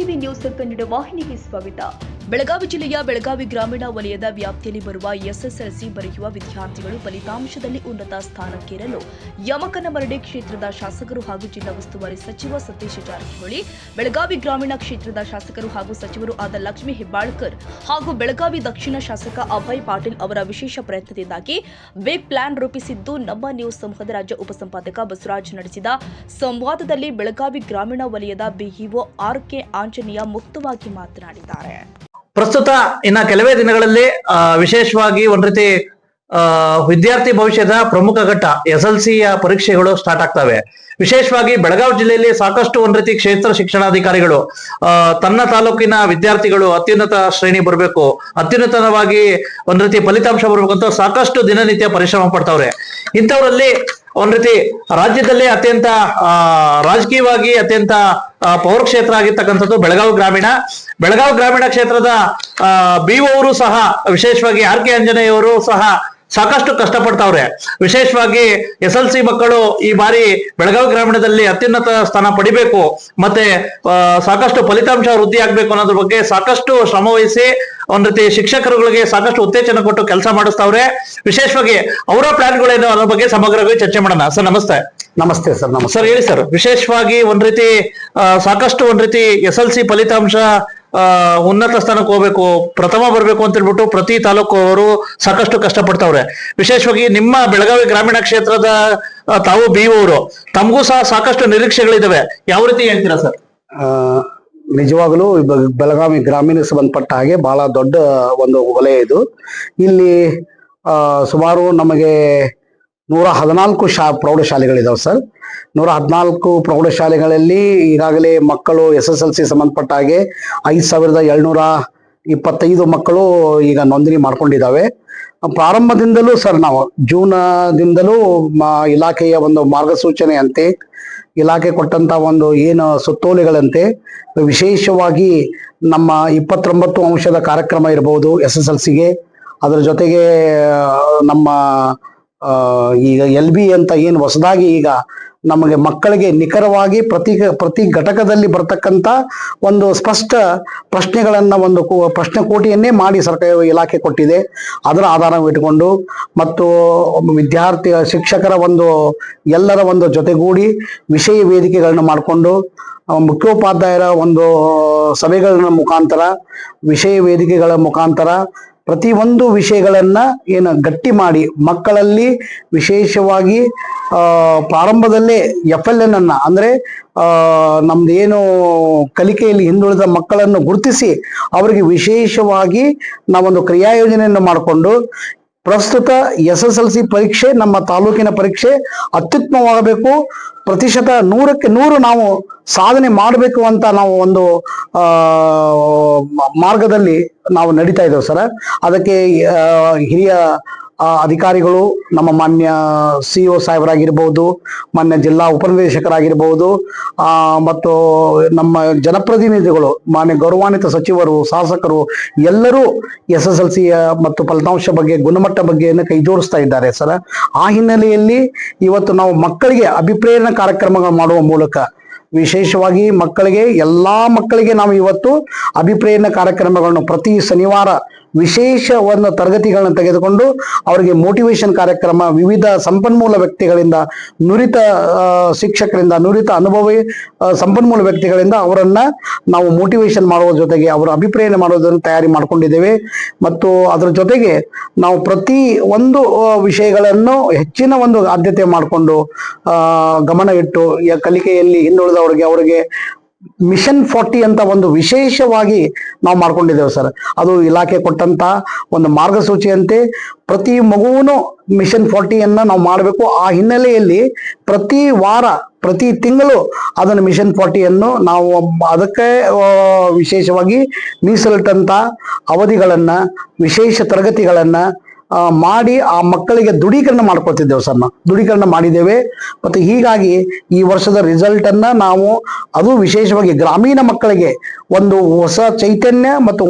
TV news Kannada ವಾಹಿನಿಗೆ ಸ್ವಾಗತ. ಬೆಳಗಾವಿ ಜಿಲ್ಲೆಯ ಬೆಳಗಾವಿ ಗ್ರಾಮೀಣ ವಲಯದ ವ್ಯಾಪ್ತಿಯಲ್ಲಿ ಬರುವ ಎಸ್ಎಸ್ಎಲ್ಸಿ ಬರೆಯುವ ವಿದ್ಯಾರ್ಥಿಗಳು ಫಲಿತಾಂಶದಲ್ಲಿ ಉನ್ನತ ಸ್ಥಾನಕ್ಕೇರಲು ಯಮಕನಮರಡಿ ಕ್ಷೇತ್ರದ ಶಾಸಕರು ಹಾಗೂ ಜಿಲ್ಲಾ ಉಸ್ತುವಾರಿ ಸಚಿವ ಸತೀಶ ಜಾರಕಿಹೊಳಿ, ಬೆಳಗಾವಿ ಗ್ರಾಮೀಣ ಕ್ಷೇತ್ರದ ಶಾಸಕರು ಹಾಗೂ ಸಚಿವರು ಆದ ಲಕ್ಷ್ಮೀ ಹೆಬ್ಬಾಳ್ಕರ್ ಹಾಗೂ ಬೆಳಗಾವಿ ದಕ್ಷಿಣ ಶಾಸಕ ಅಭಯ್ ಪಾಟೀಲ್ ಅವರ ವಿಶೇಷ ಪ್ರಯತ್ನದಿಂದಾಗಿ ಬಿಗ್ ಪ್ಲಾನ್ ರೂಪಿಸಿದ್ದು. ನಮ್ಮ ನ್ಯೂಸ್ ಸಮೂಹದ ರಾಜ್ಯ ಉಪಸಂಪಾದಕ ಬಸವರಾಜ್ ನಡೆಸಿದ ಸಂವಾದದಲ್ಲಿ ಬೆಳಗಾವಿ ಗ್ರಾಮೀಣ ವಲಯದ ಬಿಇಒ ಆರ್.ಕೆ. ಆಂಜನೇಯ ಮುಕ್ತವಾಗಿ ಮಾತನಾಡಿದ್ದಾರೆ. ಪ್ರಸ್ತುತ ಇನ್ನ ಕೆಲವೇ ದಿನಗಳಲ್ಲಿ ವಿಶೇಷವಾಗಿ ಒಂದ್ ರೀತಿ ವಿದ್ಯಾರ್ಥಿ ಭವಿಷ್ಯದ ಪ್ರಮುಖ ಘಟ್ಟ ಎಸ್ಎಲ್ಸಿಯ ಪರೀಕ್ಷೆಗಳು ಸ್ಟಾರ್ಟ್ ಆಗ್ತವೆ. ವಿಶೇಷವಾಗಿ ಬೆಳಗಾವಿ ಜಿಲ್ಲೆಯಲ್ಲಿ ಸಾಕಷ್ಟು ಒಂದ್ ರೀತಿ ಕ್ಷೇತ್ರ ಶಿಕ್ಷಣಾಧಿಕಾರಿಗಳು ತನ್ನ ತಾಲೂಕಿನ ವಿದ್ಯಾರ್ಥಿಗಳು ಅತ್ಯುನ್ನತ ಶ್ರೇಣಿ ಬರಬೇಕು, ಅತ್ಯುನ್ನತವಾಗಿ ಒಂದ್ ರೀತಿ ಫಲಿತಾಂಶ ಬರ್ಬೇಕು ಅಂತ ಸಾಕಷ್ಟು ದಿನನಿತ್ಯ ಪರಿಶ್ರಮ ಪಡ್ತಾವ್ರೆ. ಇಂಥವರಲ್ಲಿ ಒಂದ್ ರೀತಿ ರಾಜ್ಯದಲ್ಲಿ ಅತ್ಯಂತ ರಾಜಕೀಯವಾಗಿ ಅತ್ಯಂತ ಪವರ್ ಕ್ಷೇತ್ರ ಆಗಿರ್ತಕ್ಕಂಥದ್ದು ಬೆಳಗಾವಿ ಗ್ರಾಮೀಣ ಕ್ಷೇತ್ರದ ಬಿಒ ಅವರು ಸಹ ವಿಶೇಷವಾಗಿ ಆರ್.ಕೆ. ಆಂಜನೇಯ ಅವರು ಸಹ ಸಾಕಷ್ಟು ಕಷ್ಟಪಡ್ತಾವ್ರೆ. ವಿಶೇಷವಾಗಿ ಎಸ್ಎಲ್ಸಿ ಮಕ್ಕಳು ಈ ಬಾರಿ ಬೆಳಗಾವಿ ಗ್ರಾಮೀಣದಲ್ಲಿ ಅತ್ಯುನ್ನತ ಸ್ಥಾನ ಪಡಿಬೇಕು, ಮತ್ತೆ ಸಾಕಷ್ಟು ಫಲಿತಾಂಶ ವೃದ್ಧಿ ಆಗ್ಬೇಕು ಅನ್ನೋದ್ರ ಬಗ್ಗೆ ಸಾಕಷ್ಟು ಶ್ರಮ ವಹಿಸಿ ಒಂದ್ ರೀತಿ ಶಿಕ್ಷಕರುಗಳಿಗೆ ಸಾಕಷ್ಟು ಉತ್ತೇಜನ ಕೊಟ್ಟು ಕೆಲಸ ಮಾಡಿಸ್ತಾವ್ರೆ. ವಿಶೇಷವಾಗಿ ಅವರ ಪ್ಲಾನ್ಗಳೇನು ಅನ್ನೋ ಬಗ್ಗೆ ಸಮಗ್ರವಾಗಿ ಚರ್ಚೆ ಮಾಡೋಣ. ಸರ್ ನಮಸ್ತೆ. ನಮಸ್ತೆ ಸರ್. ಸರ್ ಹೇಳಿ ಸರ್, ವಿಶೇಷವಾಗಿ ಒಂದ್ ರೀತಿ ಸಾಕಷ್ಟು ಒಂದ್ ರೀತಿ ಎಸ್ಎಲ್ಸಿ ಫಲಿತಾಂಶ ಉನ್ನತ ಸ್ಥಾನಕ್ಕೆ ಹೋಗ್ಬೇಕು, ಪ್ರಥಮ ಬರ್ಬೇಕು ಅಂತ ಹೇಳ್ಬಿಟ್ಟು ಪ್ರತಿ ತಾಲೂಕು ಅವರು ಸಾಕಷ್ಟು ಕಷ್ಟಪಡ್ತಾವ್ರೆ. ವಿಶೇಷವಾಗಿ ನಿಮ್ಮ ಬೆಳಗಾವಿ ಗ್ರಾಮೀಣ ಕ್ಷೇತ್ರದ ತಾವು ಬಿಇಒ ಅವರು, ತಮಗೂ ಸಹ ಸಾಕಷ್ಟು ನಿರೀಕ್ಷೆಗಳಿದಾವೆ. ಯಾವ ರೀತಿ ಹೇಳ್ತೀರಾ ಸರ್? ನಿಜವಾಗಲೂ ಬೆಳಗಾವಿ ಗ್ರಾಮೀಣ ಸಂಬಂಧಪಟ್ಟ ಹಾಗೆ ಬಹಳ ದೊಡ್ಡ ಒಂದು ವಲಯ ಇದು. ಇಲ್ಲಿ ಸುಮಾರು ನಮಗೆ 114 ಪ್ರೌಢಶಾಲೆಗಳಿದಾವೆ ಸರ್. 114 ಪ್ರೌಢಶಾಲೆಗಳಲ್ಲಿ ಈಗಾಗಲೇ ಮಕ್ಕಳು SSLC ಸಂಬಂಧಪಟ್ಟ ಹಾಗೆ 5725 ಮಕ್ಕಳು ಈಗ ನೋಂದಣಿ ಮಾಡ್ಕೊಂಡಿದ್ದಾವೆ. ಪ್ರಾರಂಭದಿಂದಲೂ ಸರ್ ನಾವು ಜೂನ್ದಿಂದಲೂ ಇಲಾಖೆಯ ಒಂದು ಮಾರ್ಗಸೂಚನೆಯಂತೆ, ಇಲಾಖೆ ಕೊಟ್ಟಂತ ಒಂದು ಏನು ಸುತ್ತೋಲೆಗಳಂತೆ ವಿಶೇಷವಾಗಿ ನಮ್ಮ 29 ಅಂಶದ ಕಾರ್ಯಕ್ರಮ ಇರಬಹುದು SSLCಗೆ, ಅದರ ಜೊತೆಗೆ ನಮ್ಮ ಈಗ LB ಅಂತ ಏನು ಹೊಸದಾಗಿ ಈಗ ನಮಗೆ ಮಕ್ಕಳಿಗೆ ನಿಖರವಾಗಿ ಪ್ರತಿ ಘಟಕದಲ್ಲಿ ಬರ್ತಕ್ಕಂಥ ಒಂದು ಸ್ಪಷ್ಟ ಪ್ರಶ್ನೆಗಳನ್ನ ಒಂದು ಪ್ರಶ್ನೆ ಕೋಟಿಯನ್ನೇ ಮಾಡಿ ಸರ್ಕಾರ ಇಲಾಖೆ ಕೊಟ್ಟಿದೆ. ಅದರ ಆಧಾರವಿಟ್ಟುಕೊಂಡು ಮತ್ತು ವಿದ್ಯಾರ್ಥಿ ಶಿಕ್ಷಕರ ಒಂದು ಎಲ್ಲರ ಒಂದು ಜೊತೆಗೂಡಿ ವಿಷಯ ವೇದಿಕೆಗಳನ್ನ ಮಾಡಿಕೊಂಡು ಮುಖ್ಯೋಪಾಧ್ಯಾಯರ ಒಂದು ಸಭೆಗಳ ಮುಖಾಂತರ, ವಿಷಯ ವೇದಿಕೆಗಳ ಮುಖಾಂತರ ಪ್ರತಿಯೊಂದು ವಿಷಯಗಳನ್ನ ಏನು ಗಟ್ಟಿ ಮಾಡಿ ಮಕ್ಕಳಲ್ಲಿ ವಿಶೇಷವಾಗಿ ಪ್ರಾರಂಭದಲ್ಲೇ FLN ಅನ್ನ ಅಂದ್ರೆ ನಮ್ದು ಏನು ಕಲಿಕೆಯಲ್ಲಿ ಹಿಂದುಳಿದ ಮಕ್ಕಳನ್ನು ಗುರುತಿಸಿ ಅವರಿಗೆ ವಿಶೇಷವಾಗಿ ನಾವೊಂದು ಕ್ರಿಯಾ ಯೋಜನೆಯನ್ನು ಮಾಡಿಕೊಂಡು ಪ್ರಸ್ತುತ SSLC ಪರೀಕ್ಷೆ ನಮ್ಮ ತಾಲೂಕಿನ ಪರೀಕ್ಷೆ ಅತ್ಯುತ್ತಮವಾಗಬೇಕು, ಪ್ರತಿಶತ 100ಕ್ಕೆ 100 ನಾವು ಸಾಧನೆ ಮಾಡಬೇಕು ಅಂತ ನಾವು ಒಂದು ಮಾರ್ಗದಲ್ಲಿ ನಾವು ನಡೀತಾ ಇದ್ದೇವೆ ಸರ್. ಅದಕ್ಕೆ ಹಿರಿಯ ಅಧಿಕಾರಿಗಳು, ನಮ್ಮ ಮಾನ್ಯ CO ಸಾಹೇಬರಾಗಿರ್ಬೋದು, ಮಾನ್ಯ ಜಿಲ್ಲಾ ಉಪನಿರ್ದೇಶಕರಾಗಿರ್ಬೋದು, ಮತ್ತು ನಮ್ಮ ಜನಪ್ರತಿನಿಧಿಗಳು, ಮಾನ್ಯ ಗೌರವಾನ್ವಿತ ಸಚಿವರು, ಶಾಸಕರು ಎಲ್ಲರೂ SSLCಯ ಮತ್ತು ಫಲಿತಾಂಶ ಬಗ್ಗೆ, ಗುಣಮಟ್ಟ ಬಗ್ಗೆ ಕೈ ಜೋಡಿಸ್ತಾ ಇದ್ದಾರೆ ಸರ್. ಆ ಹಿನ್ನೆಲೆಯಲ್ಲಿ ಇವತ್ತು ನಾವು ಮಕ್ಕಳಿಗೆ ಅಭಿಪ್ರೇರಣಾ ಕಾರ್ಯಕ್ರಮಗಳು ಮಾಡುವ ಮೂಲಕ ವಿಶೇಷವಾಗಿ ಎಲ್ಲಾ ಮಕ್ಕಳಿಗೆ ನಾವು ಇವತ್ತು ಅಭಿಪ್ರೇರಣಾ ಕಾರ್ಯಕ್ರಮಗಳನ್ನು ಪ್ರತಿ ಶನಿವಾರ ವಿಶೇಷ ಒಂದು ತರಗತಿಗಳನ್ನ ತೆಗೆದುಕೊಂಡು ಅವರಿಗೆ ಮೋಟಿವೇಶನ್ ಕಾರ್ಯಕ್ರಮ, ವಿವಿಧ ಸಂಪನ್ಮೂಲ ವ್ಯಕ್ತಿಗಳಿಂದ, ನುರಿತ ಶಿಕ್ಷಕರಿಂದ, ನುರಿತ ಅನುಭವಿ ಸಂಪನ್ಮೂಲ ವ್ಯಕ್ತಿಗಳಿಂದ ಅವರನ್ನ ನಾವು ಮೋಟಿವೇಶನ್ ಮಾಡುವ ಜೊತೆಗೆ ಅವರ ಅಭಿಪ್ರೇರಣೆ ಮಾಡೋದನ್ನು ತಯಾರಿ ಮಾಡ್ಕೊಂಡಿದ್ದೇವೆ. ಮತ್ತು ಅದರ ಜೊತೆಗೆ ನಾವು ಪ್ರತಿ ಒಂದು ವಿಷಯಗಳನ್ನು ಹೆಚ್ಚಿನ ಒಂದು ಆದ್ಯತೆ ಮಾಡಿಕೊಂಡು ಗಮನ ಇಟ್ಟು ಕಲಿಕೆಯಲ್ಲಿ ಅವರಿಗೆ ಮಿಷನ್ 40 ಅಂತ ಒಂದು ವಿಶೇಷವಾಗಿ ನಾವು ಮಾಡ್ಕೊಂಡಿದ್ದೇವೆ ಸರ್. ಅದು ಇಲಾಖೆ ಕೊಟ್ಟಂತ ಒಂದು ಮಾರ್ಗಸೂಚಿಯಂತೆ ಪ್ರತಿ ಮಗುವೂ ಮಿಷನ್ 40 ನಾವು ಮಾಡಬೇಕು. ಆ ಹಿನ್ನೆಲೆಯಲ್ಲಿ ಪ್ರತಿ ವಾರ, ಪ್ರತಿ ತಿಂಗಳು ಅದನ್ನು ಮಿಷನ್ 40 ನಾವು ಅದಕ್ಕೆ ವಿಶೇಷವಾಗಿ ಮೀಸಲಿಟ್ಟಂತ ಅವಧಿಗಳನ್ನ, ವಿಶೇಷ ತರಗತಿಗಳನ್ನ ಮಾಡಿ ಆ ಮಕ್ಕಳಿಗೆ ದೃಢೀಕರಣ ಮಾಡ್ಕೊಳ್ತಿದ್ದೇವೆ ಸರ್. ನಾವು ದೃಢೀಕರಣ ಮಾಡಿದ್ದೇವೆ. ಮತ್ತು ಹೀಗಾಗಿ ಈ ವರ್ಷದ ರಿಸಲ್ಟ್ ಅನ್ನ ನಾವು ಅದು ವಿಶೇಷವಾಗಿ ಗ್ರಾಮೀಣ ಮಕ್ಕಳಿಗೆ ಒಂದು ಹೊಸ ಚೈತನ್ಯ ಮತ್ತು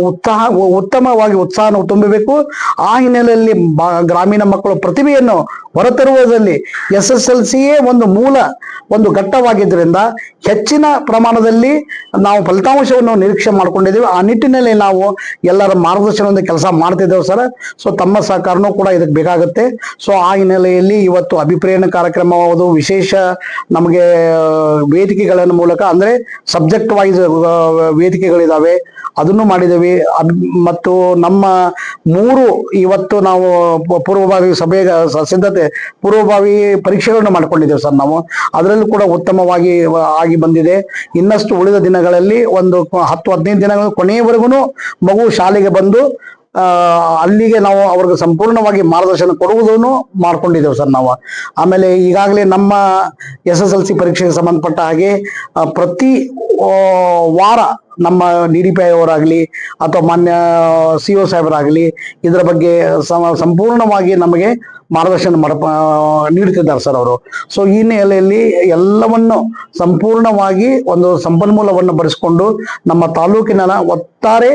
ಉತ್ತಮವಾಗಿ ಉತ್ಸಾಹವನ್ನು ತುಂಬಬೇಕು. ಆ ಹಿನ್ನೆಲೆಯಲ್ಲಿ ಗ್ರಾಮೀಣ ಮಕ್ಕಳು ಪ್ರತಿಭೆಯನ್ನು ಹೊರತರುವುದರಲ್ಲಿ SSLCಯೇ ಒಂದು ಘಟ್ಟವಾಗಿದ್ದರಿಂದ ಹೆಚ್ಚಿನ ಪ್ರಮಾಣದಲ್ಲಿ ನಾವು ಫಲಿತಾಂಶವನ್ನು ನಿರೀಕ್ಷೆ ಮಾಡ್ಕೊಂಡಿದ್ದೀವಿ. ಆ ನಿಟ್ಟಿನಲ್ಲಿ ನಾವು ಎಲ್ಲರ ಮಾರ್ಗದರ್ಶನದಿಂದ ಕೆಲಸ ಮಾಡ್ತಿದ್ದೇವೆ ಸರ್. ಸೊ ತಮ್ಮ ಸಹಕಾರನೂ ಕೂಡ ಇದಕ್ಕೆ ಬೇಕಾಗುತ್ತೆ. ಸೊ ಆ ಹಿನ್ನೆಲೆಯಲ್ಲಿ ಇವತ್ತು ಅಭಿಪ್ರೇರಣೆ ಕಾರ್ಯಕ್ರಮವಾಗುವುದು, ವಿಶೇಷ ನಮಗೆ ವೇದಿಕೆಗಳ ಮೂಲಕ ಅಂದ್ರೆ ಸಬ್ಜೆಕ್ಟ್ ವೈಸ್ ವೇದಿಕೆಗಳಿದಾವೆ, ಅದನ್ನು ಮಾಡಿದ್ದೇವೆ. ಮತ್ತು ನಮ್ಮ 3 ಇವತ್ತು ನಾವು ಪೂರ್ವಭಾವಿ ಸಭೆ ಸಿದ್ಧತೆ ಪೂರ್ವಭಾವಿ ಪರೀಕ್ಷೆಗಳನ್ನು ಮಾಡ್ಕೊಂಡಿದ್ದೇವೆ ಸರ್. ನಾವು ಅದರಲ್ಲೂ ಕೂಡ ಉತ್ತಮವಾಗಿ ಆಗಿ ಬಂದಿದೆ. ಇನ್ನಷ್ಟು ಉಳಿದ ದಿನಗಳಲ್ಲಿ ಒಂದು 10-15 ದಿನಗಳ ಕೊನೆಯವರೆಗೂ ಮಗು ಶಾಲೆಗೆ ಬಂದು ಅಲ್ಲಿಗೆ ನಾವು ಅವ್ರಿಗೆ ಸಂಪೂರ್ಣವಾಗಿ ಮಾರ್ಗದರ್ಶನ ಕೊಡುವುದನ್ನು ಮಾಡ್ಕೊಂಡಿದ್ದೇವೆ ಸರ್ ನಾವು. ಆಮೇಲೆ ಈಗಾಗಲೇ ನಮ್ಮ SSLC ಪರೀಕ್ಷೆಗೆ ಸಂಬಂಧಪಟ್ಟ ಹಾಗೆ ಪ್ರತಿ ವಾರ ನಮ್ಮ DDPI ಅವರಾಗ್ಲಿ ಅಥವಾ ಮಾನ್ಯ CO ಸಾಹೇಬರಾಗ್ಲಿ ಇದರ ಬಗ್ಗೆ ಸಂಪೂರ್ಣವಾಗಿ ನಮಗೆ ಮಾರ್ಗದರ್ಶನ ನೀಡುತ್ತಿದ್ದಾರೆ ಸರ್ ಅವರು. ಸೊ ಈ ಹಿನ್ನೆಲೆಯಲ್ಲಿ ಎಲ್ಲವನ್ನು ಸಂಪೂರ್ಣವಾಗಿ ಒಂದು ಸಂಪನ್ಮೂಲವನ್ನು ಬರೆಸಿಕೊಂಡು ನಮ್ಮ ತಾಲೂಕಿನ ಒಟ್ಟಾರೆ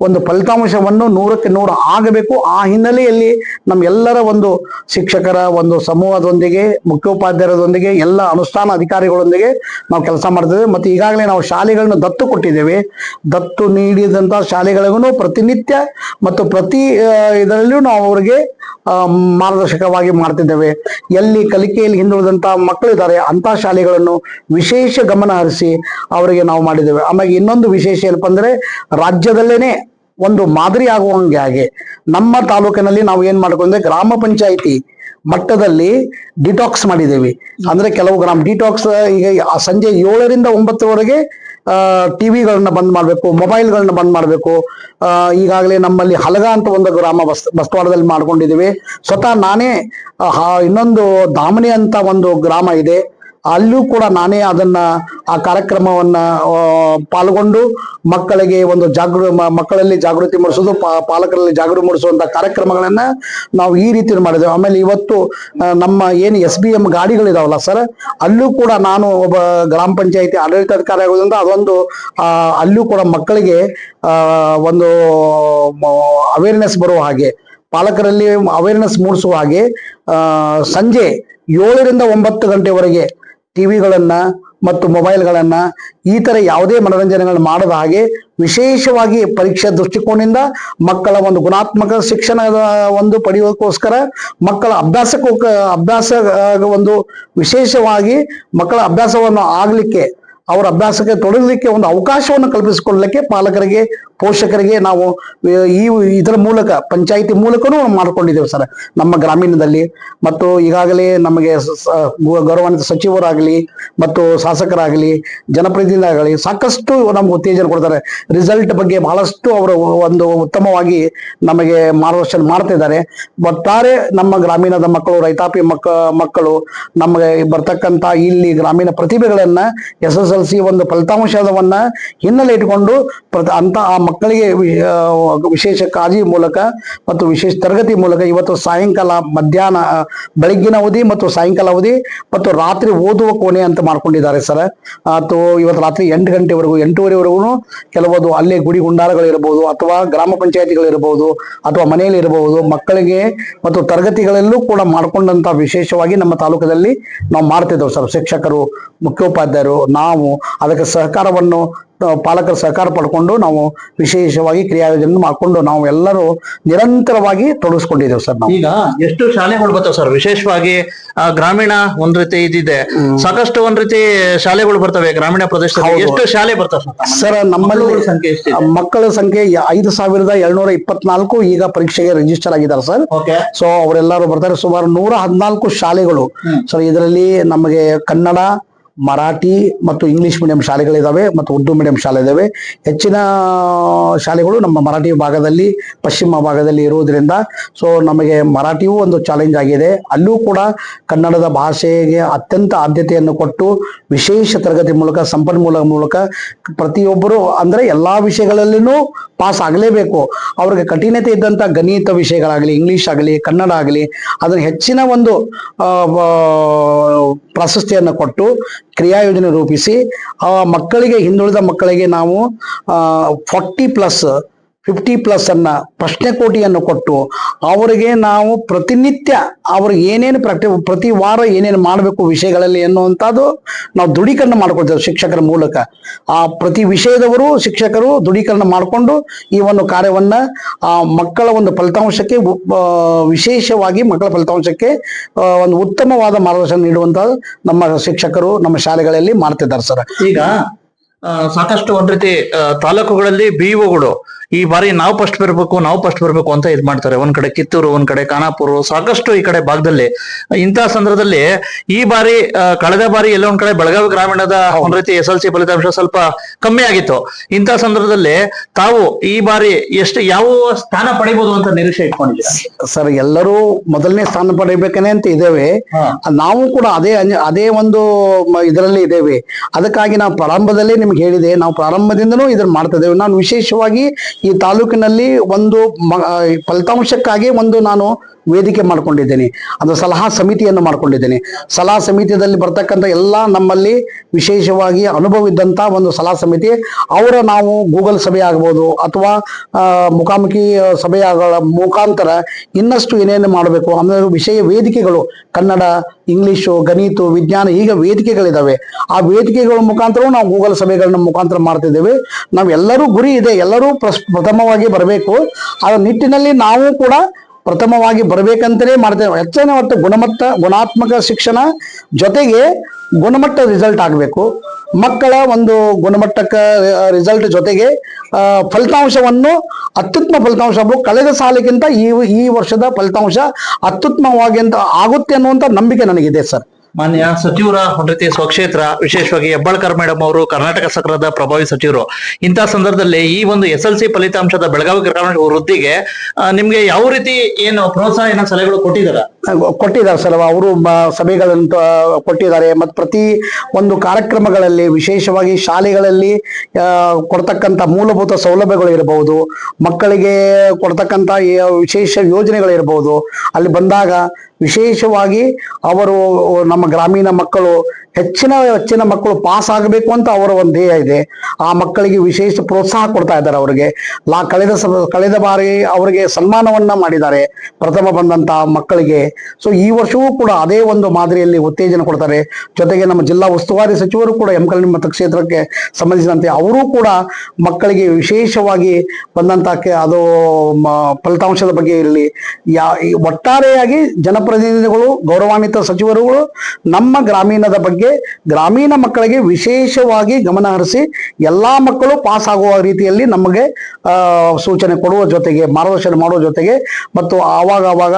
ಒಂದು ಫಲಿತಾಂಶವನ್ನು 100ಕ್ಕೆ 100 ಆಗಬೇಕು. ಆ ಹಿನ್ನೆಲೆಯಲ್ಲಿ ನಮ್ಮೆಲ್ಲರ ಒಂದು ಶಿಕ್ಷಕರ ಒಂದು ಸಮೂಹದೊಂದಿಗೆ, ಮುಖ್ಯೋಪಾಧ್ಯಾಯರೊಂದಿಗೆ, ಎಲ್ಲ ಅನುಷ್ಠಾನ ಅಧಿಕಾರಿಗಳೊಂದಿಗೆ ನಾವು ಕೆಲಸ ಮಾಡ್ತೇವೆ. ಮತ್ತು ಈಗಾಗಲೇ ನಾವು ಶಾಲೆಗಳನ್ನು ದತ್ತು ಕೊಟ್ಟಿದ್ದೇವೆ. ದತ್ತು ನೀಡಿದಂತ ಶಾಲೆಗಳಿಗೂ ಪ್ರತಿನಿತ್ಯ ಮತ್ತು ಪ್ರತಿ ಇದರಲ್ಲಿಯೂ ನಾವು ಅವರಿಗೆ ಮಾರ್ಗದರ್ಶಕವಾಗಿ ಮಾಡ್ತಿದ್ದೇವೆ. ಎಲ್ಲಿ ಕಲಿಕೆಯಲ್ಲಿ ಹಿಂದುಳಿದಂತ ಮಕ್ಕಳಿದ್ದಾರೆ ಅಂತ ಶಾಲೆಗಳನ್ನು ವಿಶೇಷ ಗಮನ ಹರಿಸಿ ಅವರಿಗೆ ನಾವು ಮಾಡಿದ್ದೇವೆ. ಆಮೇಲೆ ಇನ್ನೊಂದು ವಿಶೇಷ ಏನಪ್ಪಾ ಅಂದ್ರೆ, ರಾಜ್ಯದಲ್ಲೇನೆ ಒಂದು ಮಾದರಿ ಆಗುವಂಗೆ ಹಾಗೆ ನಮ್ಮ ತಾಲೂಕಿನಲ್ಲಿ ನಾವು ಏನ್ ಮಾಡ್ಕೊಂಡ್ರೆ ಗ್ರಾಮ ಪಂಚಾಯಿತಿ ಮಟ್ಟದಲ್ಲಿ ಡಿಟಾಕ್ಸ್ ಮಾಡಿದ್ದೇವೆ. ಅಂದ್ರೆ ಕೆಲವು ಗ್ರಾಮ ಡಿಟಾಕ್ಸ್ ಈಗ ಸಂಜೆ 7ರಿಂದ 9ವರೆಗೆ ಟಿವಿಗಳನ್ನ ಬಂದ್ ಮಾಡ್ಬೇಕು, ಮೊಬೈಲ್ಗಳನ್ನ ಬಂದ್ ಮಾಡ್ಬೇಕು. ಈಗಾಗಲೇ ನಮ್ಮಲ್ಲಿ ಹಲಗ ಅಂತ ಒಂದು ಗ್ರಾಮ ಬಸ್ತವಾಡದಲ್ಲಿ ಮಾಡ್ಕೊಂಡಿದ್ದೀವಿ. ಸ್ವತಃ ನಾನೇ ಇನ್ನೊಂದು ದಾಮಣಿ ಅಂತ ಒಂದು ಗ್ರಾಮ ಇದೆ, ಅಲ್ಲೂ ಕೂಡ ನಾನೇ ಆ ಕಾರ್ಯಕ್ರಮವನ್ನ ಪಾಲ್ಗೊಂಡು ಮಕ್ಕಳಿಗೆ ಒಂದು ಮಕ್ಕಳಲ್ಲಿ ಜಾಗೃತಿ ಮೂಡಿಸೋದು, ಪಾಲಕರಲ್ಲಿ ಜಾಗೃತಿ ಮೂಡಿಸುವಂತ ಕಾರ್ಯಕ್ರಮಗಳನ್ನ ನಾವು ಈ ರೀತಿ ಮಾಡಿದ್ದೇವೆ. ಆಮೇಲೆ ಇವತ್ತು ನಮ್ಮ ಏನು SBM ಗಾಡಿಗಳಿದಾವಲ್ಲ ಸರ್, ಅಲ್ಲೂ ಕೂಡ ನಾನು ಒಬ್ಬ ಗ್ರಾಮ ಪಂಚಾಯತಿ ಆಡಳಿತಾಧಿಕಾರಿ ಆಗೋದ್ರಿಂದ ಅದೊಂದು ಅಲ್ಲೂ ಕೂಡ ಮಕ್ಕಳಿಗೆ ಒಂದು ಅವೇರ್ನೆಸ್ ಬರುವ ಹಾಗೆ, ಪಾಲಕರಲ್ಲಿ ಅವೇರ್ನೆಸ್ ಮೂಡಿಸುವ ಹಾಗೆ ಸಂಜೆ 7ರಿಂದ 9 ಗಂಟೆವರೆಗೆ ಟಿವಿಗಳನ್ನ ಮತ್ತು ಮೊಬೈಲ್ಗಳನ್ನ ಈ ತರ ಯಾವುದೇ ಮನೋರಂಜನೆಗಳನ್ನ ಮಾಡದ ಹಾಗೆ ವಿಶೇಷವಾಗಿ ಪರೀಕ್ಷಾ ದೃಷ್ಟಿಕೋನದಿಂದ ಮಕ್ಕಳ ಒಂದು ಗುಣಾತ್ಮಕ ಶಿಕ್ಷಣದ ಒಂದು ಪಡೆಯೋಕ್ಕೋಸ್ಕರ ಮಕ್ಕಳ ಅಭ್ಯಾಸ ಒಂದು ವಿಶೇಷವಾಗಿ ಮಕ್ಕಳ ಅಭ್ಯಾಸವನ್ನು ಆಗ್ಲಿಕ್ಕೆ, ಅವರ ಅಭ್ಯಾಸಕ್ಕೆ ತೊಡಗಲಿಕ್ಕೆ ಒಂದು ಅವಕಾಶವನ್ನು ಕಲ್ಪಿಸಿಕೊಳ್ಳಲಿಕ್ಕೆ ಪಾಲಕರಿಗೆ, ಪೋಷಕರಿಗೆ ನಾವು ಇದರ ಮೂಲಕ ಪಂಚಾಯಿತಿ ಮೂಲಕನೂ ಮಾಡ್ಕೊಂಡಿದ್ದೇವೆ ಸರ್ ನಮ್ಮ ಗ್ರಾಮೀಣದಲ್ಲಿ. ಮತ್ತು ಈಗಾಗಲೇ ನಮಗೆ ಗೌರವಾನ್ವಿತ ಸಚಿವರಾಗಲಿ ಮತ್ತು ಶಾಸಕರಾಗಲಿ ಜನಪ್ರತಿನಿಧಿಗಳಾಗಲಿ ಸಾಕಷ್ಟು ನಮ್ಗೆ ಉತ್ತೇಜನ ಕೊಡ್ತಾರೆ. ರಿಸಲ್ಟ್ ಬಗ್ಗೆ ಬಹಳಷ್ಟು ಅವರು ಒಂದು ಉತ್ತಮವಾಗಿ ನಮಗೆ ಮಾರ್ಗದರ್ಶನ ಮಾಡ್ತಿದ್ದಾರೆ. ಒಟ್ಟಾರೆ ನಮ್ಮ ಗ್ರಾಮೀಣದ ಮಕ್ಕಳು, ರೈತಾಪಿ ಮಕ್ಕಳು ನಮಗೆ ಬರ್ತಕ್ಕಂಥ ಇಲ್ಲಿ ಗ್ರಾಮೀಣ ಪ್ರತಿಭೆಗಳನ್ನ SSLC ಒಂದು ಫಲಿತಾಂಶವನ್ನ ಹಿನ್ನೆಲೆ ಇಟ್ಕೊಂಡು ಅಂತ ಆ ಮಕ್ಕಳಿಗೆ ವಿಶೇಷ ಕಾಳಜಿ ಮೂಲಕ ಮತ್ತು ವಿಶೇಷ ತರಗತಿ ಮೂಲಕ ಇವತ್ತು ಸಾಯಂಕಾಲ, ಮಧ್ಯಾಹ್ನ, ಬೆಳಗ್ಗಿನ ಅವಧಿ ಮತ್ತು ಸಾಯಂಕಾಲ ಅವಧಿ ಮತ್ತು ರಾತ್ರಿ ಓದುವ ಕೋಣೆ ಅಂತ ಮಾಡ್ಕೊಂಡಿದ್ದಾರೆ ಸರ್. ಅಥವಾ ಇವತ್ತು ರಾತ್ರಿ 8 ಗಂಟೆವರೆಗೂ 8:30ವರೆಗೂ ಕೆಲವೊಂದು ಅಲ್ಲೇ ಗುಡಿ ಗುಂಡಾರಗಳಿರ್ಬೋದು ಅಥವಾ ಗ್ರಾಮ ಪಂಚಾಯತಿಗಳಿರ್ಬೋದು ಅಥವಾ ಮನೆಯಲ್ಲಿ ಇರಬಹುದು ಮಕ್ಕಳಿಗೆ ಮತ್ತು ತರಗತಿಗಳಲ್ಲೂ ಕೂಡ ಮಾಡ್ಕೊಂಡಂತ ವಿಶೇಷವಾಗಿ ನಮ್ಮ ತಾಲೂಕದಲ್ಲಿ ನಾವು ಮಾಡ್ತಿದ್ದೇವೆ ಸರ್. ಶಿಕ್ಷಕರು, ಮುಖ್ಯೋಪಾಧ್ಯಾಯರು, ನಾವು ಅದಕ್ಕೆ ಸಹಕಾರವನ್ನು ಪಾಲಕರ ಸಹಕಾರ ಪಡ್ಕೊಂಡು ನಾವು ವಿಶೇಷವಾಗಿ ಕ್ರಿಯಾಯೋಜನೆ ಮಾಡ್ಕೊಂಡು ನಾವು ಎಲ್ಲರೂ ನಿರಂತರವಾಗಿ ತೊಡಗಿಸ್ಕೊಂಡಿದ್ದೇವೆ ಸರ್. ನಾವು ಈಗ ಎಷ್ಟು ಶಾಲೆಗಳು ಬರ್ತಾವೆ ಸರ್? ವಿಶೇಷವಾಗಿ ಗ್ರಾಮೀಣ ಒಂದ್ ರೀತಿ ಇದಿದೆ, ಸಾಕಷ್ಟು ಒಂದ್ ರೀತಿ ಶಾಲೆಗಳು ಬರ್ತವೆ ಗ್ರಾಮೀಣ ಪ್ರದೇಶದಲ್ಲಿ. ಎಷ್ಟು ಶಾಲೆ ಬರ್ತವೆ ಸರ್? ನಮ್ಮಲ್ಲಿ ಮಕ್ಕಳ ಸಂಖ್ಯೆ 5,724 ಈಗ ಪರೀಕ್ಷೆಗೆ ರಿಜಿಸ್ಟರ್ ಆಗಿದ್ದಾರೆ ಸರ್. ಸೊ ಅವರೆಲ್ಲರೂ ಬರ್ತಾರೆ. ಸುಮಾರು 114 ಶಾಲೆಗಳು ಸರ್. ಇದರಲ್ಲಿ ನಮಗೆ ಕನ್ನಡ, ಮರಾಠಿ ಮತ್ತು ಇಂಗ್ಲಿಷ್ ಮೀಡಿಯಂ ಶಾಲೆಗಳಿದಾವೆ ಮತ್ತು ಉರ್ದು ಮೀಡಿಯಂ ಶಾಲೆ ಇದಾವೆ. ಹೆಚ್ಚಿನ ಶಾಲೆಗಳು ನಮ್ಮ ಮರಾಠಿ ಭಾಗದಲ್ಲಿ, ಪಶ್ಚಿಮ ಭಾಗದಲ್ಲಿ ಇರುವುದರಿಂದ ಸೊ ನಮಗೆ ಮರಾಠಿಯೂ ಒಂದು ಚಾಲೆಂಜ್ ಆಗಿದೆ. ಅಲ್ಲೂ ಕೂಡ ಕನ್ನಡದ ಭಾಷೆಗೆ ಅತ್ಯಂತ ಆದ್ಯತೆಯನ್ನು ಕೊಟ್ಟು ವಿಶೇಷ ತರಗತಿ ಮೂಲಕ, ಸಂಪನ್ಮೂಲ ಮೂಲಕ ಪ್ರತಿಯೊಬ್ಬರು ಅಂದ್ರೆ ಎಲ್ಲಾ ವಿಷಯಗಳಲ್ಲಿನೂ ಪಾಸ್ ಆಗಲೇಬೇಕು. ಅವ್ರಿಗೆ ಕಠಿಣತೆ ಇದ್ದಂತ ಗಣಿತ ವಿಷಯಗಳಾಗಲಿ, ಇಂಗ್ಲಿಷ್ ಆಗಲಿ, ಕನ್ನಡ ಆಗಲಿ ಅದನ್ನ ಹೆಚ್ಚಿನ ಒಂದು ಪ್ರಾಶಸ್ತ್ಯವನ್ನು ಕೊಟ್ಟು ಕ್ರಿಯಾ ಯೋಜನೆ ರೂಪಿಸಿ ಆ ಮಕ್ಕಳಿಗೆ, ಹಿಂದುಳಿದ ಮಕ್ಕಳಿಗೆ ನಾವು 40+ 50+ ಅನ್ನ ಪ್ರಶ್ನೆ ಕೋಟಿಯನ್ನು ಕೊಟ್ಟು ಅವರಿಗೆ ನಾವು ಪ್ರತಿನಿತ್ಯ ಅವ್ರಿಗೆ ಏನೇನು ಪ್ರತಿ ವಾರ ಏನೇನು ಮಾಡಬೇಕು ವಿಷಯಗಳಲ್ಲಿ ಎನ್ನುವಂಥದ್ದು ನಾವು ದೃಢೀಕರಣ ಮಾಡ್ಕೊಳ್ತೇವೆ ಶಿಕ್ಷಕರ ಮೂಲಕ. ಆ ಪ್ರತಿ ವಿಷಯದವರು ಶಿಕ್ಷಕರು ದೃಢೀಕರಣ ಮಾಡಿಕೊಂಡು ಈ ಒಂದು ಕಾರ್ಯವನ್ನ ಮಕ್ಕಳ ಒಂದು ಫಲಿತಾಂಶಕ್ಕೆ ವಿಶೇಷವಾಗಿ ಮಕ್ಕಳ ಫಲಿತಾಂಶಕ್ಕೆ ಒಂದು ಉತ್ತಮವಾದ ಮಾರ್ಗದರ್ಶನ ನೀಡುವಂತ ನಮ್ಮ ಶಿಕ್ಷಕರು ನಮ್ಮ ಶಾಲೆಗಳಲ್ಲಿ ಮಾಡ್ತಿದ್ದಾರೆ ಸರ್. ಈಗ ಸಾಕಷ್ಟು ಒಂದ್ ರೀತಿ ತಾಲೂಕುಗಳಲ್ಲಿ ಬಿಇಒಗಳು ಈ ಬಾರಿ ನಾವು ಫಸ್ಟ್ ಬರ್ಬೇಕು ಅಂತ ಇದ್ ಮಾಡ್ತಾರೆ. ಒಂದ್ ಕಡೆ ಕಿತ್ತೂರು, ಒಂದ್ ಕಡೆ ಖಾನಾಪುರ, ಸಾಕಷ್ಟು ಈ ಕಡೆ ಭಾಗದಲ್ಲಿ. ಇಂತಹ ಸಂದರ್ಭದಲ್ಲಿ ಈ ಬಾರಿ ಕಳೆದ ಬಾರಿ ಎಲ್ಲ ಒಂದ್ ಕಡೆ ಬೆಳಗಾವಿ ಗ್ರಾಮೀಣದ ಒಂದ್ ರೀತಿ SLC ಫಲಿತಾಂಶ ಸ್ವಲ್ಪ ಕಮ್ಮಿ ಆಗಿತ್ತು. ಇಂತಹ ಸಂದರ್ಭದಲ್ಲಿ ತಾವು ಈ ಬಾರಿ ಯಾವ ಸ್ಥಾನ ಪಡಿಬಹುದು ಅಂತ ನಿರೀಕ್ಷೆ ಇಟ್ಕೊಂಡಿದ್ದೀರಾ? ಸರ್, ಎಲ್ಲರೂ ಮೊದಲನೇ ಸ್ಥಾನ ಪಡಿಬೇಕನೆ ಅಂತ ಇದ್ದೇವೆ. ನಾವು ಕೂಡ ಅದೇ ಒಂದು ಇದರಲ್ಲಿ ಇದ್ದೇವೆ. ಅದಕ್ಕಾಗಿ ನಾವು ಪ್ರಾರಂಭದಲ್ಲೇ ನಿಮ್ಗೆ ಹೇಳಿದೆ, ನಾವು ಪ್ರಾರಂಭದಿಂದನೂ ಇದನ್ನ ಮಾಡ್ತಾ ಇದ್ದೇವೆ. ನಾನು ವಿಶೇಷವಾಗಿ ಈ ತಾಲೂಕಿನಲ್ಲಿ ಒಂದು ಫಲಿತಾಂಶಕ್ಕಾಗಿ ನಾನು ವೇದಿಕೆ ಮಾಡ್ಕೊಂಡಿದ್ದೇನೆ. ಅದು ಸಲಹಾ ಸಮಿತಿಯನ್ನು ಮಾಡ್ಕೊಂಡಿದ್ದೇನೆ. ಸಲಹಾ ಸಮಿತಿಯಲ್ಲಿ ಬರ್ತಕ್ಕಂಥ ಎಲ್ಲ ನಮ್ಮಲ್ಲಿ ವಿಶೇಷವಾಗಿ ಅನುಭವ ಇದ್ದಂತ ಒಂದು ಸಲಹಾ ಸಮಿತಿ ಅವರ ನಾವು ಗೂಗಲ್ ಸಭೆ ಆಗ್ಬೋದು ಅಥವಾ ಮುಖಾಮುಖಿ ಸಭೆಗಳ ಮುಖಾಂತರ ಇನ್ನಷ್ಟು ಏನೇನು ಮಾಡಬೇಕು ಅಂದ್ರೆ ವಿಷಯ ವೇದಿಕೆಗಳು, ಕನ್ನಡ, ಇಂಗ್ಲಿಷು, ಗಣಿತ, ವಿಜ್ಞಾನ, ಈಗ ವೇದಿಕೆಗಳಿದಾವೆ. ಆ ವೇದಿಕೆಗಳ ಮುಖಾಂತರ ನಾವು ಗೂಗಲ್ ಸಭೆಗಳನ್ನ ಮುಖಾಂತರ ಮಾಡ್ತಿದ್ದೇವೆ. ನಾವೆಲ್ಲರೂ ಗುರಿ ಇದೆ, ಎಲ್ಲರೂ ಪ್ರಥಮವಾಗಿ ಬರಬೇಕು. ಆ ನಿಟ್ಟಿನಲ್ಲಿ ನಾವು ಕೂಡ ಪ್ರಥಮವಾಗಿ ಬರಬೇಕಂತಲೇ ಮಾಡ್ತೇವೆ. ಹೆಚ್ಚಿನ ಒಟ್ಟು ಗುಣಾತ್ಮಕ ಶಿಕ್ಷಣ ಜೊತೆಗೆ ಗುಣಮಟ್ಟ ರಿಸಲ್ಟ್ ಆಗಬೇಕು. ಮಕ್ಕಳ ಒಂದು ಗುಣಮಟ್ಟಕ ರಿಸಲ್ಟ್ ಜೊತೆಗೆ ಫಲಿತಾಂಶವನ್ನು ಅತ್ಯುತ್ತಮ ಫಲಿತಾಂಶ ಕಳೆದ ಸಾಲಿಗಿಂತ ಈ ವರ್ಷದ ಫಲಿತಾಂಶ ಅತ್ಯುತ್ತಮವಾಗಿ ಆಗುತ್ತೆ ಅನ್ನುವಂತ ನಂಬಿಕೆ ನನಗಿದೆ ಸರ್. ಮಾನ್ಯ ಸಚಿವರ ಒಂದ್ ರೀತಿ ಸ್ವಕ್ಷೇತ್ರ, ವಿಶೇಷವಾಗಿ ಹೆಬ್ಬಾಳ್ಕರ್ ಮೇಡಮ್ ಅವರು ಕರ್ನಾಟಕ ಸರ್ಕಾರದ ಪ್ರಭಾವಿ ಸಚಿವರು. ಇಂತಹ ಸಂದರ್ಭದಲ್ಲಿ ಈ ಒಂದು SLC ಫಲಿತಾಂಶದ ಬೆಳಗಾವಿ ಗ್ರಾಮೀಣ ವೃದ್ಧಿಗೆ ನಿಮ್ಗೆ ಯಾವ ರೀತಿ ಏನು ಪ್ರೋತ್ಸಾಹ ಸಲಹೆಗಳು ಕೊಟ್ಟಿದ್ದಾರೆ ಸರ್. ಅವರು ಸಭೆಗಳನ್ನು ಕೊಟ್ಟಿದ್ದಾರೆ. ಮತ್ತು ಪ್ರತಿ ಒಂದು ಕಾರ್ಯಕ್ರಮಗಳಲ್ಲಿ ವಿಶೇಷವಾಗಿ ಶಾಲೆಗಳಲ್ಲಿ ಕೊಡ್ತಕ್ಕಂಥ ಮೂಲಭೂತ ಸೌಲಭ್ಯಗಳು ಇರಬಹುದು, ಮಕ್ಕಳಿಗೆ ಕೊಡ್ತಕ್ಕಂಥ ವಿಶೇಷ ಯೋಜನೆಗಳಿರಬಹುದು, ಅಲ್ಲಿ ಬಂದಾಗ ವಿಶೇಷವಾಗಿ ಅವರು ನಮ್ಮ ಗ್ರಾಮೀಣ ಮಕ್ಕಳು ಹೆಚ್ಚಿನ ಮಕ್ಕಳು ಪಾಸ್ ಆಗಬೇಕು ಅಂತ ಅವರ ಒಂದು ಧ್ಯೇಯ ಇದೆ. ಆ ಮಕ್ಕಳಿಗೆ ವಿಶೇಷ ಪ್ರೋತ್ಸಾಹ ಕೊಡ್ತಾ ಇದ್ದಾರೆ. ಅವರಿಗೆ ಕಳೆದ ಬಾರಿ ಅವರಿಗೆ ಸನ್ಮಾನವನ್ನ ಮಾಡಿದ್ದಾರೆ ಪ್ರಥಮ ಬಂದಂತ ಮಕ್ಕಳಿಗೆ. ಸೊ ಈ ವರ್ಷವೂ ಕೂಡ ಅದೇ ಒಂದು ಮಾದರಿಯಲ್ಲಿ ಉತ್ತೇಜನ ಕೊಡ್ತಾರೆ. ಜೊತೆಗೆ ನಮ್ಮ ಜಿಲ್ಲಾ ಉಸ್ತುವಾರಿ ಸಚಿವರು ಕೂಡ ಎಂ ಮತಕ್ಷೇತ್ರಕ್ಕೆ ಸಂಬಂಧಿಸಿದಂತೆ ಅವರು ಕೂಡ ಮಕ್ಕಳಿಗೆ ವಿಶೇಷವಾಗಿ ಬಂದಂತ ಅದು ಫಲಿತಾಂಶದ ಬಗ್ಗೆ ಇರಲಿ, ಒಟ್ಟಾರೆಯಾಗಿ ಜನಪ್ರತಿನಿಧಿಗಳು, ಗೌರವಾನ್ವಿತ ಸಚಿವರುಗಳು ನಮ್ಮ ಗ್ರಾಮೀಣದ ಬಗ್ಗೆ, ಗ್ರಾಮೀಣ ಮಕ್ಕಳಿಗೆ ವಿಶೇಷವಾಗಿ ಗಮನ ಹರಿಸಿ ಎಲ್ಲಾ ಮಕ್ಕಳು ಪಾಸ್ ಆಗುವ ರೀತಿಯಲ್ಲಿ ನಮಗೆ ಸೂಚನೆ ಕೊಡುವ ಜೊತೆಗೆ, ಮಾರ್ಗದರ್ಶನ ಮಾಡುವ ಜೊತೆಗೆ, ಮತ್ತು ಆವಾಗ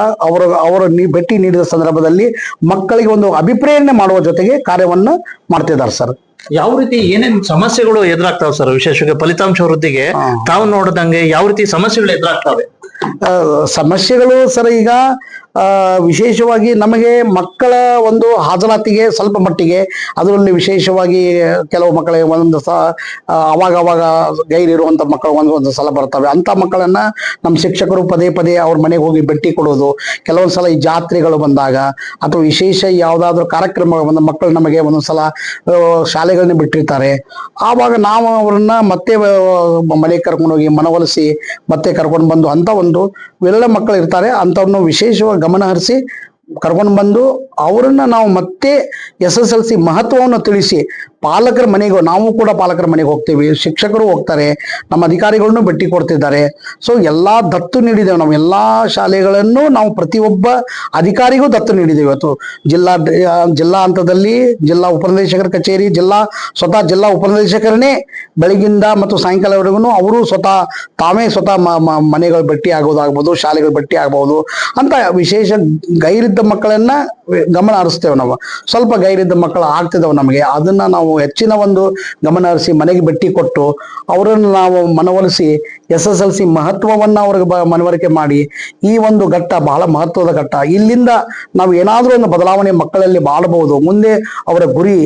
ಅವರ ಭೇಟಿ ನೀಡಿದ ಸಂದರ್ಭದಲ್ಲಿ ಮಕ್ಕಳಿಗೆ ಒಂದು ಅಭಿಪ್ರೇರಣೆ ಮಾಡುವ ಜೊತೆಗೆ ಕಾರ್ಯವನ್ನು ಮಾಡ್ತಿದ್ದಾರೆ ಸರ್. ಯಾವ ರೀತಿ ಏನೇನ್ ಸಮಸ್ಯೆಗಳು ಎದುರಾಗ್ತಾವ ಸರ್? ವಿಶೇಷವಾಗಿ ಫಲಿತಾಂಶ ವೃದ್ಧಿಗೆ ತಾವು ನೋಡಿದಂಗೆ ಯಾವ ರೀತಿ ಸಮಸ್ಯೆಗಳು ಎದುರಾಗ್ತವೆ? ಸಮಸ್ಯೆಗಳು ಸರ್, ಈಗ ವಿಶೇಷವಾಗಿ ನಮಗೆ ಮಕ್ಕಳ ಒಂದು ಹಾಜರಾತಿಗೆ ಸ್ವಲ್ಪ ಮಟ್ಟಿಗೆ ಅದರಲ್ಲಿ ವಿಶೇಷವಾಗಿ ಕೆಲವು ಮಕ್ಕಳಿಗೆ ಅವಾಗ ಗೈರಿರುವಂತ ಮಕ್ಕಳು ಒಂದು ಸಲ ಬರ್ತವೆ. ಅಂತ ಮಕ್ಕಳನ್ನ ನಮ್ಮ ಶಿಕ್ಷಕರು ಪದೇ ಅವ್ರ ಮನೆಗೆ ಹೋಗಿ ಭೇಟಿ ಕೊಡೋದು. ಕೆಲವೊಂದು ಸಲ ಈ ಜಾತ್ರೆಗಳು ಬಂದಾಗ ಅಥವಾ ವಿಶೇಷ ಯಾವ್ದಾದ್ರು ಕಾರ್ಯಕ್ರಮ ಬಂದ ಮಕ್ಕಳು ನಮಗೆ ಒಂದೊಂದ್ಸಲ ಶಾಲೆಗಳನ್ನ ಬಿಟ್ಟಿರ್ತಾರೆ. ಆವಾಗ ನಾವು ಅವ್ರನ್ನ ಮತ್ತೆ ಮನೆಗೆ ಕರ್ಕೊಂಡು ಹೋಗಿ ಮನವೊಲಿಸಿ ಮತ್ತೆ ಕರ್ಕೊಂಡು ಬಂದು ಅಂತ ಒಂದು ಎಲ್ಲ ಮಕ್ಕಳು ಇರ್ತಾರೆ, ಅಂಥವ್ರನ್ನ ವಿಶೇಷವಾಗಿ ಗಮನ ಹರಿಸಿ ಕರ್ಕೊಂಡು ಬಂದು ಅವರನ್ನ ನಾವು ಮತ್ತೆ SSLC ಮಹತ್ವವನ್ನು ತಿಳಿಸಿ ನಾವು ಕೂಡ ಪಾಲಕರ ಮನೆಗೆ ಹೋಗ್ತೀವಿ, ಶಿಕ್ಷಕರು ಹೋಗ್ತಾರೆ, ನಮ್ಮ ಅಧಿಕಾರಿಗಳನ್ನು ಭೇಟಿ ಕೊಡ್ತಿದ್ದಾರೆ. ಸೊ ಎಲ್ಲಾ ದತ್ತು ನೀಡಿದ್ದೇವೆ. ನಾವು ಎಲ್ಲಾ ಶಾಲೆಗಳನ್ನು ನಾವು ಪ್ರತಿಯೊಬ್ಬ ಅಧಿಕಾರಿಗೂ ದತ್ತು ನೀಡಿದ್ದೇವೆ. ಇವತ್ತು ಜಿಲ್ಲಾ ಹಂತದಲ್ಲಿ ಜಿಲ್ಲಾ ಉಪನಿರ್ದೇಶಕರ ಕಚೇರಿ, ಸ್ವತಃ ಜಿಲ್ಲಾ ಉಪನಿರ್ದೇಶಕರನ್ನೇ ಬೆಳಗಿಂದ ಮತ್ತು ಸಾಯಂಕಾಲವರೆಗೂ ಅವರು ತಾವೇ ಮನೆಗಳು ಭೇಟಿ ಆಗೋದಾಗ್ಬೋದು, ಶಾಲೆಗಳು ಭೇಟಿ ಆಗ್ಬಹುದು ಅಂತ ವಿಶೇಷ ಗೈರಿದ್ದ ಮಕ್ಕಳನ್ನ ಗಮನ ಹರಿಸ್ತೇವೆ. ನಾವು ಸ್ವಲ್ಪ ಗೈರಿದ್ದ ಮಕ್ಕಳು ಆಗ್ತಿದ್ದಾವೆ ನಮಗೆ, ಅದನ್ನ ನಾವು ಹೆಚ್ಚಿನ ಒಂದು ಗಮನ ಹರಿಸಿ ಮನೆಗೆ ಭೇಟಿ ಕೊಟ್ಟು ಅವರನ್ನು ನಾವು ಮನವೊಲಿಸಿ SSLC ಮಹತ್ವವನ್ನ ಅವ್ರಿಗೆ ಮನವರಿಕೆ ಮಾಡಿ ಈ ಒಂದು ಘಟ್ಟ ಬಹಳ ಮಹತ್ವದ ಘಟ್ಟ. ಇಲ್ಲಿಂದ ನಾವು ಏನಾದ್ರೂ ಒಂದು ಬದಲಾವಣೆ ಮಕ್ಕಳಲ್ಲಿ ಮಾಡಬಹುದು. ಮುಂದೆ ಅವರ ಗುರಿ,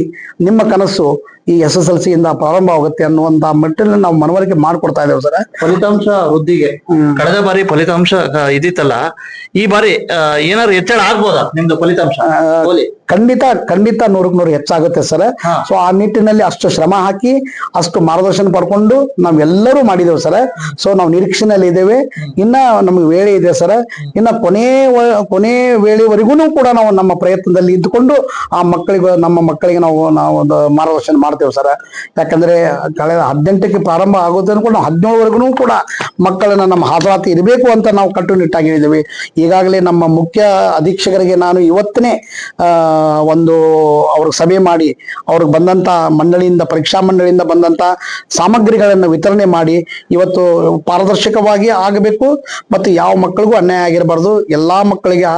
ನಿಮ್ಮ ಕನಸು ಈ SSLC ಇಂದ ಪ್ರಾರಂಭ ಆಗುತ್ತೆ ಅನ್ನುವಂತ ಮಟ್ಟಲ್ಲಿ ನಾವು ಮನವರಿಕೆ ಮಾಡ್ಕೊಡ್ತಾ ಇದ್ದೇವೆ ಸರ್. ಫಲಿತಾಂಶ ವೃದ್ಧಿಗೆ ಕಳೆದ ಬಾರಿ ಫಲಿತಾಂಶ ಇದಿತ್ತಲ್ಲ, ಈ ಬಾರಿ ಏನಾದ್ರು ಹೆಚ್ಚಳ ಆಗ್ಬೋದಾ ನಿಮ್ದು ಫಲಿತಾಂಶ? ಖಂಡಿತ 100% ಹೆಚ್ಚಾಗುತ್ತೆ ಸರ್. ಸೊ ಆ ನಿಟ್ಟಿನಲ್ಲಿ ಅಷ್ಟು ಶ್ರಮ ಹಾಕಿ ಅಷ್ಟು ಮಾರ್ಗದರ್ಶನ ಪಡ್ಕೊಂಡು ನಾವೆಲ್ಲರೂ ಮಾಡಿದ್ದೇವೆ ಸರ್. ಸೊ ನಾವು ನಿರೀಕ್ಷೆನಲ್ಲಿ ಇದ್ದೇವೆ. ಇನ್ನ ನಮಗೆ ವೇಳೆ ಇದೆ ಸರ್. ಇನ್ನ ಕೊನೆ ವೇಳೆವರೆಗೂ ಕೂಡ ನಾವು ನಮ್ಮ ಪ್ರಯತ್ನದಲ್ಲಿ ಇದ್ದುಕೊಂಡು ಆ ನಮ್ಮ ಮಕ್ಕಳಿಗೆ ನಾವು ಒಂದು ಮಾರ್ಗದರ್ಶನ ಮಾಡ್ತೇವೆ ಸರ್. ಯಾಕಂದ್ರೆ ಕಳೆದ 18ಕ್ಕೆ ಪ್ರಾರಂಭ ಆಗೋದು ಅನ್ಕೊಂಡು ನಾವು 17ವರೆಗೂ ಕೂಡ ಮಕ್ಕಳನ್ನ ನಮ್ಮ ಹಾಜರಾತಿ ಇರಬೇಕು ಅಂತ ನಾವು ಕಟ್ಟುನಿಟ್ಟಾಗಿ ಹೇಳಿದ್ದೇವೆ. ಈಗಾಗಲೇ ನಮ್ಮ ಮುಖ್ಯ ಅಧೀಕ್ಷಕರಿಗೆ ನಾನು ಇವತ್ತನೇ ಅವ್ರಿಗೆ ಸಭೆ ಮಾಡಿ ಅವ್ರಿಗೆ ಬಂದಂತ ಪರೀಕ್ಷಾ ಮಂಡಳಿಯಿಂದ ಬಂದಂತ ಸಾಮಗ್ರಿಗಳನ್ನು ವಿತರಣೆ ಮಾಡಿ ಇವತ್ತು ಪಾರದರ್ಶಕವಾಗಿ ಆಗಬೇಕು ಮತ್ತು ಯಾವ ಮಕ್ಕಳಿಗೂ ಅನ್ಯಾಯ ಆಗಿರಬಾರ್ದು. ಎಲ್ಲಾ ಮಕ್ಕಳಿಗೆ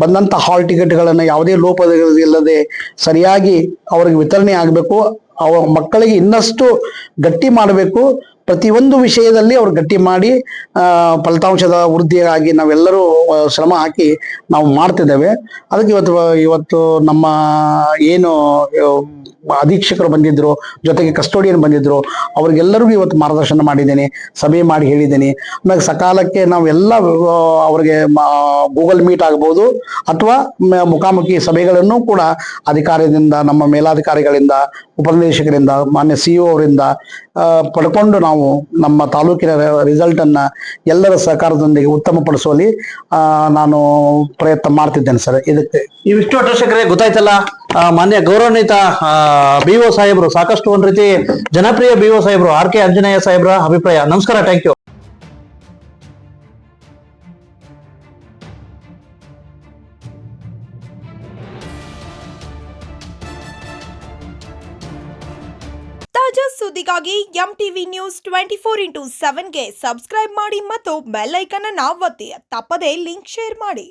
ಬಂದಂತ ಹಾಲ್ ಟಿಕೆಟ್ಗಳನ್ನು ಯಾವುದೇ ಲೋಪವಿಲ್ಲದೆ ಸರಿಯಾಗಿ ಅವ್ರಿಗೆ ವಿತರಣೆ ಆಗಬೇಕು. ಮಕ್ಕಳಿಗೆ ಇನ್ನಷ್ಟು ಗಟ್ಟಿ ಮಾಡಬೇಕು. ಪ್ರತಿಯೊಂದು ವಿಷಯದಲ್ಲಿ ಅವ್ರು ಗಟ್ಟಿ ಮಾಡಿ ಫಲಿತಾಂಶದ ವೃದ್ಧಿಯಾಗಿ ನಾವೆಲ್ಲರೂ ಶ್ರಮ ಹಾಕಿ ನಾವು ಮಾಡ್ತಿದ್ದೇವೆ. ಅದಕ್ಕೆ ಇವತ್ತು ನಮ್ಮ ಏನು ಅಧೀಕ್ಷಕರು ಬಂದಿದ್ರು, ಜೊತೆಗೆ ಕಸ್ಟೋಡಿಯನ್ ಬಂದಿದ್ರು, ಅವ್ರಿಗೆಲ್ಲರಿಗೂ ಇವತ್ತು ಮಾರ್ಗದರ್ಶನ ಮಾಡಿದ್ದೇನೆ, ಸಭೆ ಮಾಡಿ ಹೇಳಿದ್ದೇನೆ. ಆಮೇಲೆ ಸಕಾಲಕ್ಕೆ ನಾವೆಲ್ಲ ಅವ್ರಿಗೆ ಗೂಗಲ್ ಮೀಟ್ ಆಗ್ಬೋದು ಅಥವಾ ಮುಖಾಮುಖಿ ಸಭೆಗಳನ್ನು ಕೂಡ ಅಧಿಕಾರಿಯಿಂದ, ನಮ್ಮ ಮೇಲಾಧಿಕಾರಿಗಳಿಂದ, ಉಪನಿರ್ದೇಶಕರಿಂದ, ಮಾನ್ಯ CEO ಅವರಿಂದ ಪಡ್ಕೊಂಡು ನಾವು ನಮ್ಮ ತಾಲೂಕಿನ ರಿಸಲ್ಟ್ ಅನ್ನ ಎಲ್ಲರ ಸಹಕಾರದೊಂದಿಗೆ ಉತ್ತಮಪಡಿಸುವಲ್ಲಿ ನಾನು ಪ್ರಯತ್ನ ಮಾಡ್ತಿದ್ದೇನೆ ಸರ್. ಇದಕ್ಕೆ ಇವಿಷ್ಟು ಅಟೋಶಕರೇ ಗೊತ್ತಾಯ್ತಲ್ಲ. ಮಾನ್ಯ ಗೌರವಾನ್ವಿತ BO ಸಾಹೇಬ್ರು, ಸಾಕಷ್ಟು ಒಂದ್ ರೀತಿ ಜನಪ್ರಿಯ BO ಸಾಹೇಬ್ರು RK ಆಂಜನೇಯ ಸಾಹೇಬ್ರ ಅಭಿಪ್ರಾಯ. ನಮಸ್ಕಾರ, ಥ್ಯಾಂಕ್ ಯು. ತಾಜಾ ಸುದ್ದಿಗಾಗಿ MTV News 24/7ಗೆ ಸಬ್ಸ್ಕ್ರೈಬ್ ಮಾಡಿ ಮತ್ತು ಬೆಲ್ ಐಕಾನ್ ಅನ್ನು ಒತ್ತಿ. ತಪ್ಪದೇ ಲಿಂಕ್ ಶೇರ್ ಮಾಡಿ.